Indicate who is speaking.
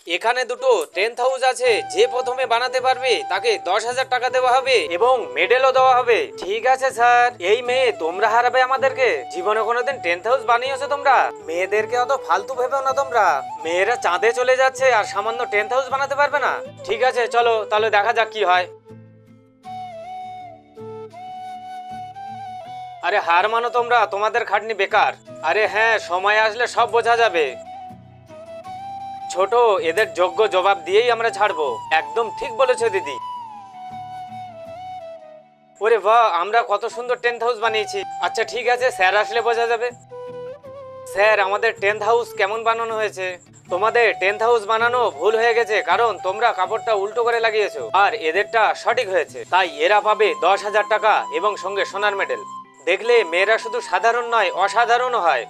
Speaker 1: এখানে দুটো tent house আছে, যে প্রথমে বানাতে পারবে তাকে 10,000 টাকা দেওয়া হবে এবং মেডেলও দেওয়া হবে। ঠিক আছে স্যার, এই মেয়ে তোমরা হারাবে আমাদেরকে। জীবনে কোনোদিন টেন্ট হাউস বানিয়েছো তোমরা? মেয়েদেরকে অত ফালতু ভেবেও না তোমরা। মেয়েরা চাঁদে চলে যাচ্ছে আর সামান্য টেন্ট হাউস বানাতে পারবে না? ঠিক আছে চলো তাহলে দেখা যাক কি হয়। আরে হার মানো তোমরা, তোমাদের খাটনি বেকার। আরে হ্যাঁ, সময় আসলে সব বোঝা যাবে। ছোট, এদের যোগ্য জবাব দিয়েই আমরা ছাড়বো। একদম ঠিক বলেছো দিদি। ওরে বাহ, আমরা কত সুন্দর টেন্ট হাউস বানিয়েছি। আচ্ছা ঠিক আছে, স্যার আসলে বোঝা যাবে। স্যার, আমাদের টেন্ট হাউস কেমন বানানো হয়েছে? তোমাদের টেন্ট হাউস বানানো ভুল হয়ে গেছে, কারণ তোমরা কাপড়টা উল্টো করে লাগিয়েছো আর এদেরটা সঠিক হয়েছে। তাই এরা পাবে 10,000 টাকা এবং সঙ্গে সোনার মেডেল। দেখলে মেয়েরা শুধু সাধারণ নয়, অসাধারণও হয়।